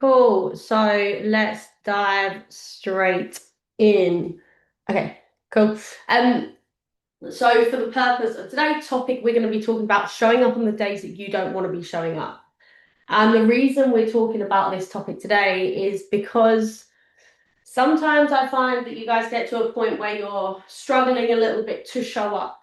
Cool. So let's dive straight in. Okay, cool. So for the purpose of today's topic, we're going to be talking about showing up on the days that you don't want to be showing up. And the reason we're talking about this topic today is because sometimes I find that you guys get to a point where you're struggling a little bit to show up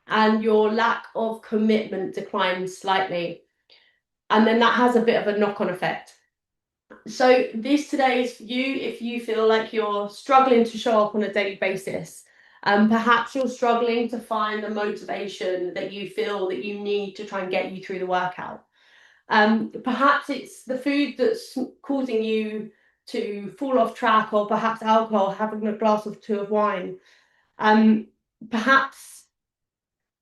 and your lack of commitment declines slightly. And then that has a bit of a knock-on effect. So this today is for you if you feel like you're struggling to show up on a daily basis. Perhaps you're struggling to find the motivation that you feel that you need to try and get you through the workout. Perhaps it's the food that's causing you to fall off track, or perhaps alcohol, having a glass or two of wine. Perhaps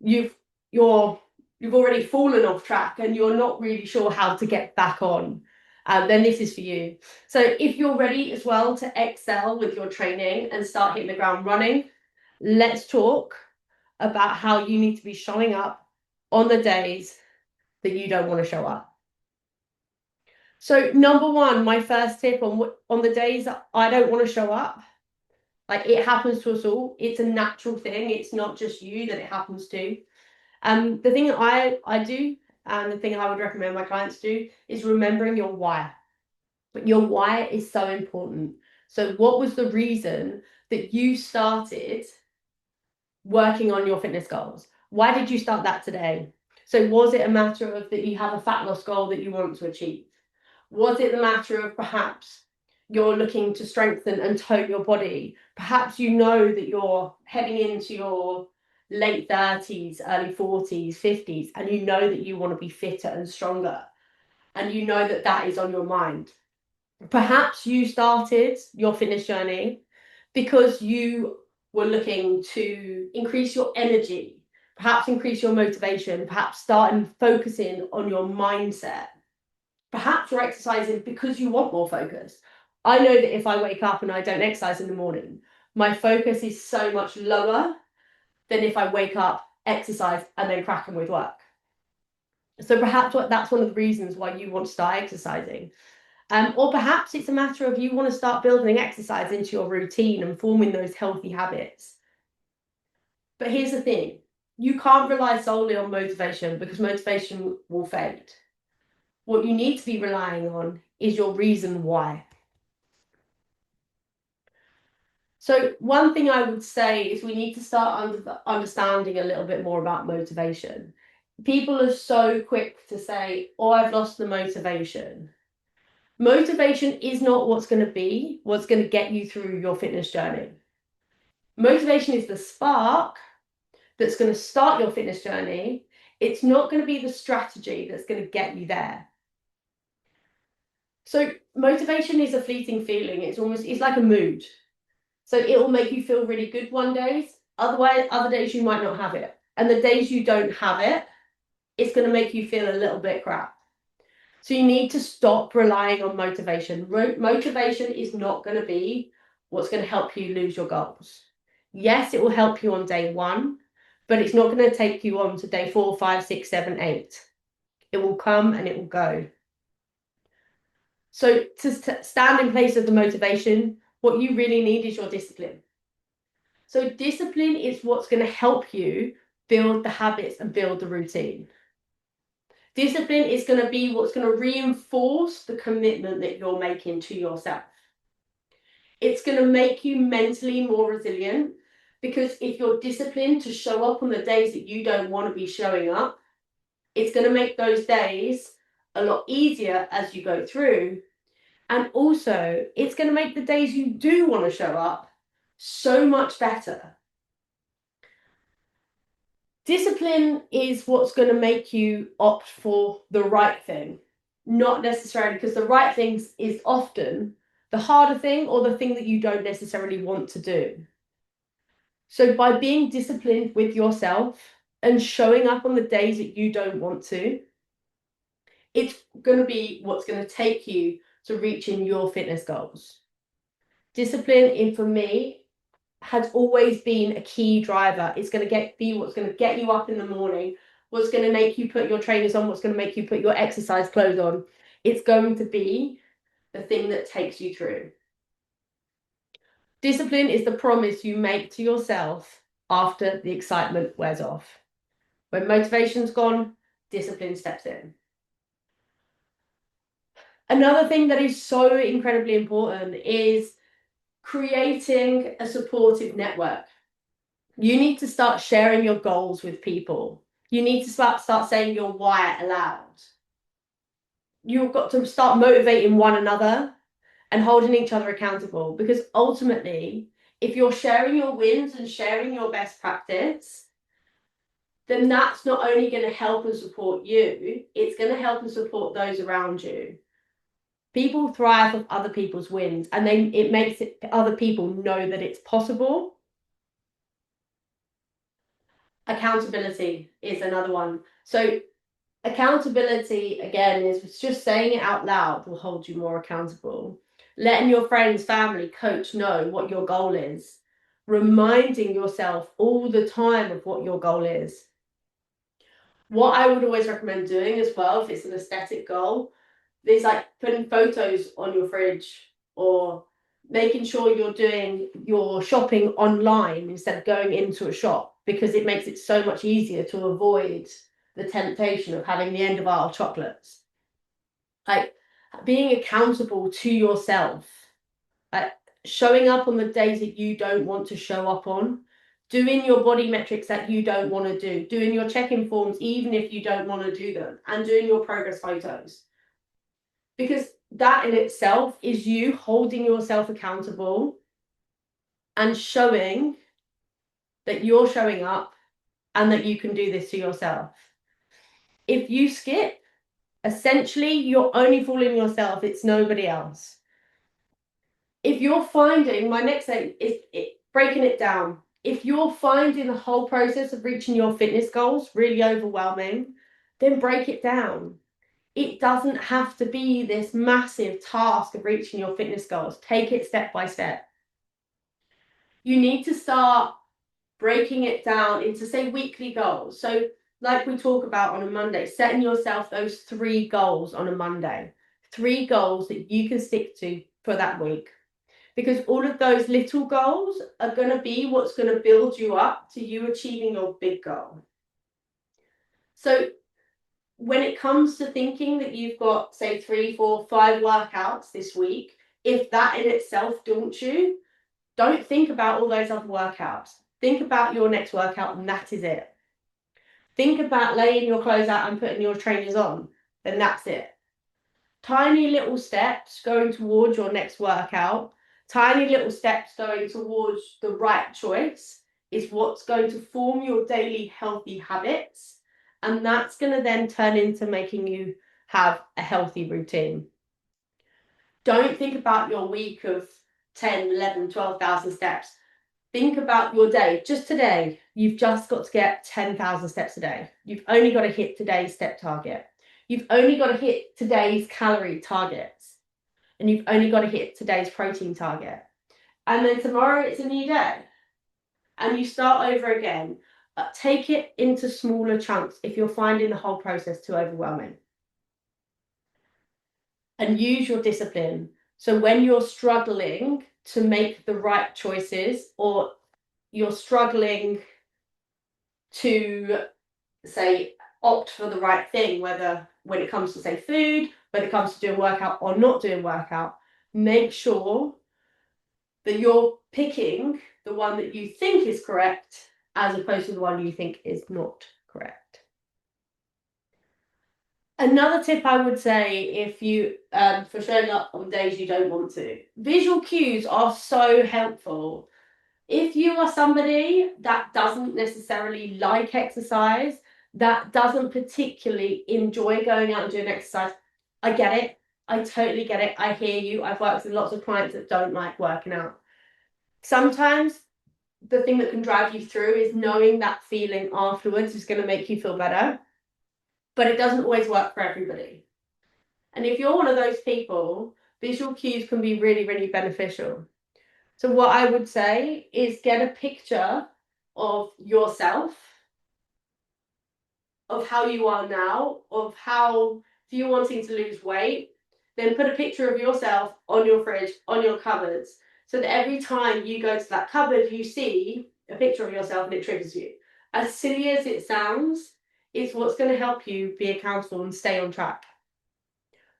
you've you're you've already fallen off track and you're not really sure how to get back on. Then this is for you. So if you're ready as well to excel with your training and start hitting the ground running, let's talk about how you need to be showing up on the days that you don't want to show up. So number one, my first tip on the days that I don't want to show up, like it happens to us all. It's a natural thing. It's not just you that it happens to. The thing that I do, and the thing I would recommend my clients do, is remembering your why. But your why is so important. So what was the reason that you started working on your fitness goals? Why did you start that today? So was it a matter of that you have a fat loss goal that you want to achieve? Was it the matter of perhaps you're looking to strengthen and tone your body? Perhaps you know that you're heading into your late 30s, early 40s, 50s, and you know that you want to be fitter and stronger, and you know that that is on your mind. Perhaps you started your fitness journey because you were looking to increase your energy, perhaps increase your motivation, perhaps start and focusing on your mindset. Perhaps you're exercising because you want more focus. I know that if I wake up and I don't exercise in the morning, my focus is so much lower than if I wake up, exercise, and then crack on with work. So perhaps that's one of the reasons why you want to start exercising. Or perhaps it's a matter of you want to start building exercise into your routine and forming those healthy habits. But here's the thing, you can't rely solely on motivation because motivation will fade. What you need to be relying on is your reason why. So one thing I would say is we need to start understanding a little bit more about motivation. People are so quick to say, oh, I've lost the motivation. Motivation is not what's going to get you through your fitness journey. Motivation is the spark that's going to start your fitness journey. It's not going to be the strategy that's going to get you there. So motivation is a fleeting feeling. It's like a mood. So it will make you feel really good one day. Otherwise, other days you might not have it. And the days you don't have it, it's going to make you feel a little bit crap. So you need to stop relying on motivation. Motivation is not going to be what's going to help you lose your goals. Yes, it will help you on day one, but it's not going to take you on to day 4, 5, 6, 7, 8. It will come and it will go. So to stand in place of the motivation, what you really need is your discipline. So discipline is what's going to help you build the habits and build the routine. Discipline is going to be what's going to reinforce the commitment that you're making to yourself. It's going to make you mentally more resilient because if you're disciplined to show up on the days that you don't want to be showing up, it's going to make those days a lot easier as you go through. And also, it's going to make the days you do want to show up so much better. Discipline is what's going to make you opt for the right thing, not necessarily because the right thing is often the harder thing or the thing that you don't necessarily want to do. So by being disciplined with yourself and showing up on the days that you don't want to, it's going to be what's going to take you to reaching your fitness goals. Discipline, for me, has always been a key driver. It's going to be what's going to get you up in the morning, what's going to make you put your trainers on, what's going to make you put your exercise clothes on. It's going to be the thing that takes you through. Discipline is the promise you make to yourself after the excitement wears off. When motivation's gone, discipline steps in. Another thing that is so incredibly important is creating a supportive network. You need to start sharing your goals with people. You need to start saying your why aloud. You've got to start motivating one another and holding each other accountable, because ultimately, if you're sharing your wins and sharing your best practice, then that's not only going to help and support you, it's going to help and support those around you. People thrive off other people's wins, and it makes other people know that it's possible. Accountability is another one. So accountability, again, is just saying it out loud will hold you more accountable. Letting your friends, family, coach know what your goal is. Reminding yourself all the time of what your goal is. What I would always recommend doing as well, if it's an aesthetic goal, is like putting photos on your fridge, or making sure you're doing your shopping online instead of going into a shop, because it makes it so much easier to avoid the temptation of having the end of aisle chocolates. Like being accountable to yourself, like showing up on the days that you don't want to show up on, doing your body metrics that you don't want to do, doing your check-in forms even if you don't want to do them, and doing your progress photos. Because that in itself is you holding yourself accountable and showing that you're showing up and that you can do this to yourself. If you skip, essentially you're only fooling yourself, it's nobody else. If you're finding, my next thing is breaking it down. If you're finding the whole process of reaching your fitness goals really overwhelming, then break it down. It doesn't have to be this massive task of reaching your fitness goals. Take it step by step. You need to start breaking it down into, say, weekly goals. So like we talk about on a Monday, setting yourself those 3 goals on a Monday, 3 goals that you can stick to for that week. Because all of those little goals are going to be what's going to build you up to you achieving your big goal. So when it comes to thinking that you've got, say, 3, 4, 5 workouts this week, if that in itself daunts you, don't think about all those other workouts. Think about your next workout, and that is it. Think about laying your clothes out and putting your trainers on, then that's it. Tiny little steps going towards your next workout, tiny little steps going towards the right choice is what's going to form your daily healthy habits. And that's going to then turn into making you have a healthy routine. Don't think about your week of 10, 11, 12,000 steps. Think about your day. Just today, you've just got to get 10,000 steps a day. You've only got to hit today's step target. You've only got to hit today's calorie targets. And you've only got to hit today's protein target. And then tomorrow it's a new day. And you start over again. Take it into smaller chunks if you're finding the whole process too overwhelming. And use your discipline. So when you're struggling to make the right choices, or you're struggling to, say, opt for the right thing, whether when it comes to, say, food, when it comes to doing workout or not doing workout, make sure that you're picking the one that you think is correct as opposed to the one you think is not correct. Another tip I would say, if you for showing up on days you don't want to, visual cues are so helpful. If you are somebody that doesn't necessarily like exercise, that doesn't particularly enjoy going out and doing exercise, I get it. I totally get it. I hear you. I've worked with lots of clients that don't like working out. Sometimes the thing that can drive you through is knowing that feeling afterwards is going to make you feel better, but it doesn't always work for everybody. And if you're one of those people, visual cues can be really, really beneficial. So what I would say is get a picture of yourself, of how you are now, of how, if you're wanting to lose weight, then put a picture of yourself on your fridge, on your cupboards, so that every time you go to that cupboard, you see a picture of yourself and it triggers you. As silly as it sounds, it's what's going to help you be accountable and stay on track.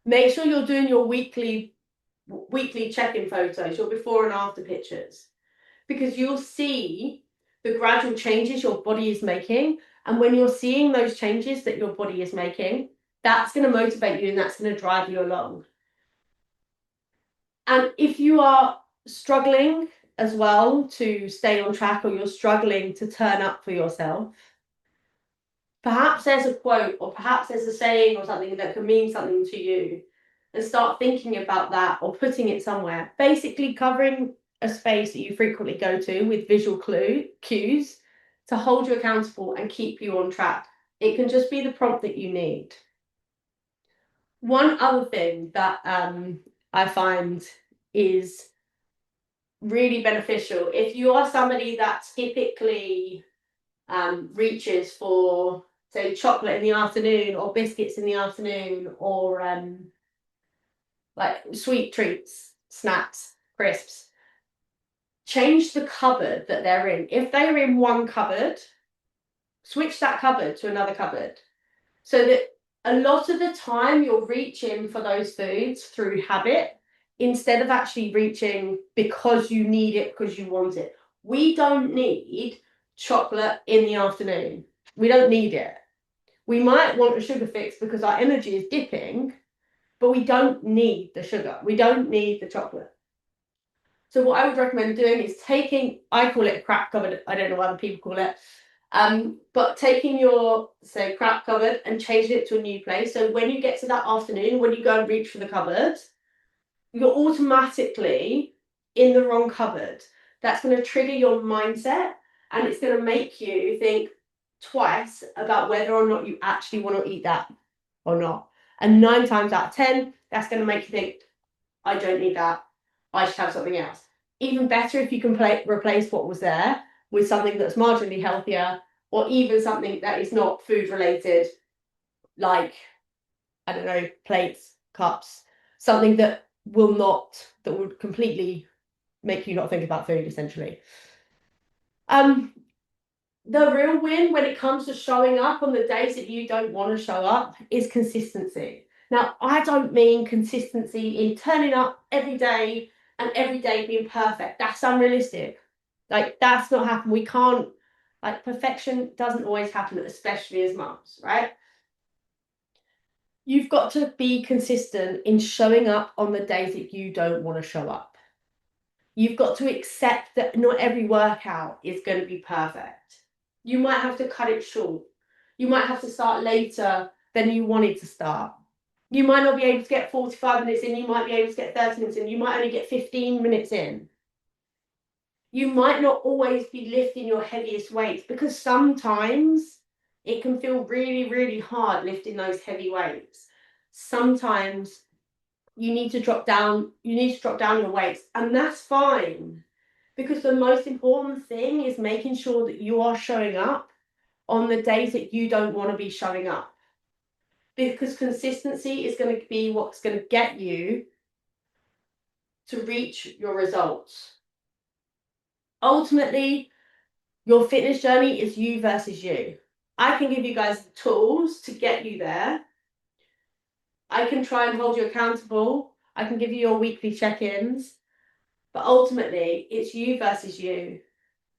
Make sure you're doing your weekly check-in photos, your before and after pictures, because you'll see the gradual changes your body is making. And when you're seeing those changes that your body is making, that's going to motivate you and that's going to drive you along. And if you are struggling as well to stay on track, or you're struggling to turn up for yourself, perhaps there's a quote or perhaps there's a saying or something that can mean something to you, and start thinking about that or putting it somewhere. Basically covering a space that you frequently go to with visual cues to hold you accountable and keep you on track. It can just be the prompt that you need. One other thing that I find is really beneficial, if you are somebody that typically reaches for, say, chocolate in the afternoon or biscuits in the afternoon, or like sweet treats, snacks, crisps, change the cupboard that they're in. If they're in one cupboard, switch that cupboard to another cupboard, so that a lot of the time you're reaching for those foods through habit instead of actually reaching because you need it, because you want it. We don't need chocolate in the afternoon. We don't need it. We might want a sugar fix because our energy is dipping, but we don't need the sugar. We don't need the chocolate. So what I would recommend doing is taking, I call it a crap cupboard, I don't know what other people call it, but taking your, say, crap cupboard and changing it to a new place. So when you get to that afternoon, when you go and reach for the cupboard, you're automatically in the wrong cupboard. That's going to trigger your mindset, and it's going to make you think twice about whether or not you actually want to eat that or not. And 9 times out of 10, that's going to make you think, I don't need that, I should have something else. Even better if you can replace what was there with something that's marginally healthier, or even something that is not food related, like, I don't know, plates, cups, something that would completely make you not think about food, essentially. The real win when it comes to showing up on the days that you don't want to show up is consistency. Now, I don't mean consistency in turning up every day and every day being perfect. That's unrealistic. Like, that's not happening. We can't, like, perfection doesn't always happen, especially as mums, right? You've got to be consistent in showing up on the days that you don't want to show up. You've got to accept that not every workout is going to be perfect. You might have to cut it short. You might have to start later than you wanted to start. You might not be able to get 45 minutes in, you might be able to get 30 minutes in, you might only get 15 minutes in. You might not always be lifting your heaviest weights, because sometimes it can feel really, really hard lifting those heavy weights. Sometimes you need to drop down your weights, and that's fine, because the most important thing is making sure that you are showing up on the days that you don't want to be showing up, because consistency is going to be what's going to get you to reach your results. Ultimately, your fitness journey is you versus you. I can give you guys the tools to get you there. I can try and hold you accountable. I can give you your weekly check-ins. But ultimately, it's you versus you.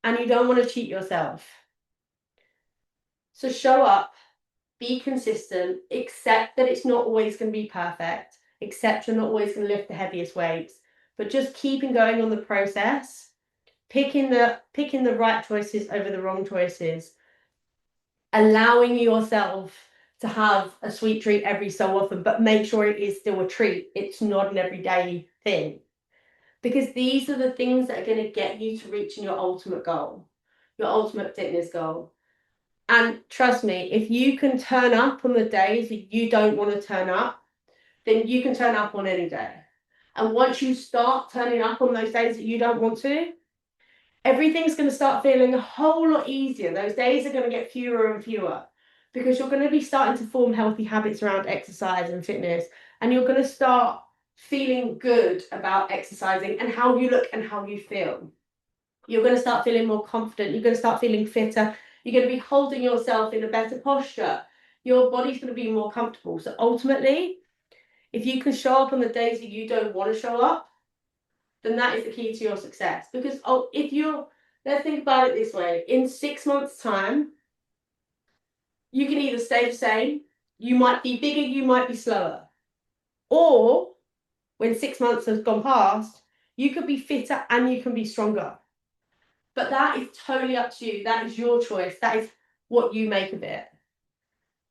And you don't want to cheat yourself. So show up, be consistent, accept that it's not always going to be perfect, accept you're not always going to lift the heaviest weights, but just keeping going on the process, picking the right choices over the wrong choices, allowing yourself to have a sweet treat every so often, but make sure it is still a treat. It's not an everyday thing. Because these are the things that are going to get you to reaching your ultimate goal, your ultimate fitness goal. And trust me, if you can turn up on the days that you don't want to turn up, then you can turn up on any day. And once you start turning up on those days that you don't want to, everything's going to start feeling a whole lot easier. Those days are going to get fewer and fewer, because you're going to be starting to form healthy habits around exercise and fitness. And you're going to start feeling good about exercising and how you look and how you feel. You're going to start feeling more confident. You're going to start feeling fitter. You're going to be holding yourself in a better posture. Your body's going to be more comfortable. So ultimately, if you can show up on the days that you don't want to show up, then that is the key to your success. Because if you're, let's think about it this way, in 6 months' time, you can either stay the same, you might be bigger, you might be slower. Or when 6 months has gone past, you could be fitter and you can be stronger. But that is totally up to you. That is your choice. That is what you make of it.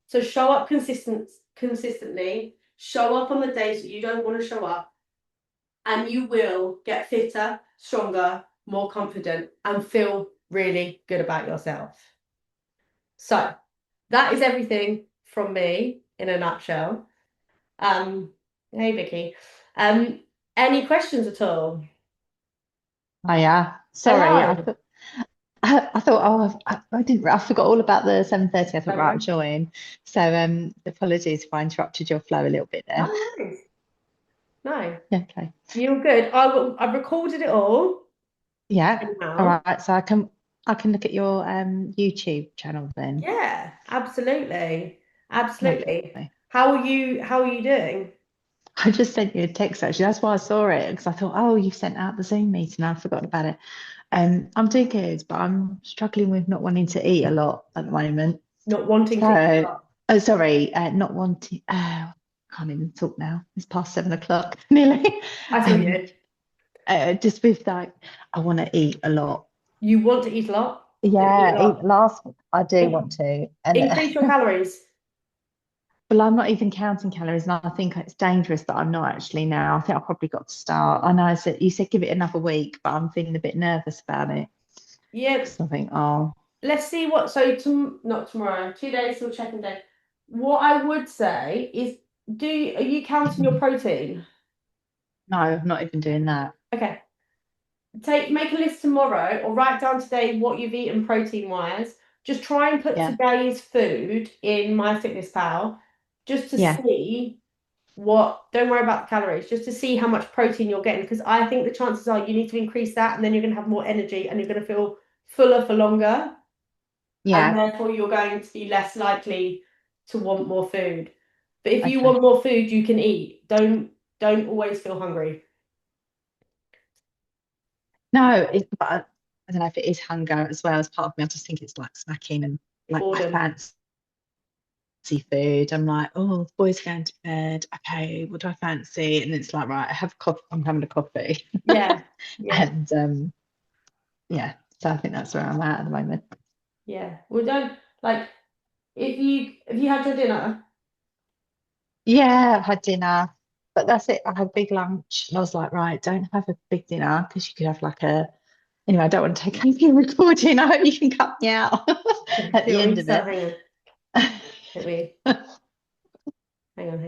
So show up consistently, show up on the days that you don't want to show up, and you will get fitter, stronger, more confident, and feel really good about yourself. So that is everything from me in a nutshell. Hey Vicky. Any questions at all? Oh yeah. Sorry, I Hello. thought I thought, oh, I didn't, I forgot all about the 7:30. I thought, Don't right, I'll worry. join. So, apologies if I interrupted your flow a little bit No, there. no, no. Okay. You're good. I've recorded it all Yeah. All anyhow. right. So I can look at your YouTube channel then. Yeah, absolutely. Absolutely. Lovely. How are you doing? I just sent you a text actually. That's why I saw it because I thought, oh, you've sent out the Zoom meeting. I forgot about it. I'm doing good, but I'm struggling with not wanting to eat a lot at the moment. Not wanting to eat So, up. oh, sorry, not wanting. Can't even talk now. It's past 7 o'clock nearly. I feel Um, you. just with like, I want to eat a lot. You want to eat a lot? Then eat a Yeah, eat lot. last. I do In- want to, and Increase your calories. well, I'm not even counting calories, and I think it's dangerous that I'm not actually now. I think I've probably got to start. I know I said you said give it another week, but I'm feeling a bit nervous about it Yeah, because I think, oh let's see what. So, not tomorrow. 2 days till check-in day. What I would say is, are you counting your protein? no, I'm not even doing that. Okay. Make a list tomorrow or write down today what you've eaten protein wise. Just try and put Yeah, today's food in MyFitnessPal just to yeah, see don't worry about the calories, just to see how much protein you're getting. Because I think the chances are you need to increase that and then you're going to have more energy and you're going to feel fuller for longer. And yeah. therefore you're going to be less likely to want more food. But if you Okay. want more food, you can eat. Don't always feel hungry. No, but I don't know if it is hunger as well as part of me. I just think it's like snacking and like I Boredom. fancy food. I'm like, oh, the boys going to bed. Okay, what do I fancy? And it's like, right, I have coffee. I'm having a coffee. Yeah. Yeah. And yeah, so I think that's where I'm at the moment. Yeah. Well, don't like if you had your dinner. Yeah, I've had dinner, but that's it. I had a big lunch. And I was like, right, don't have a big dinner because you could have like a. Anyway, I don't want to take anything recording. I hope you can cut me out Do at you the want me end to of start? it. Hang on. Let me hang on.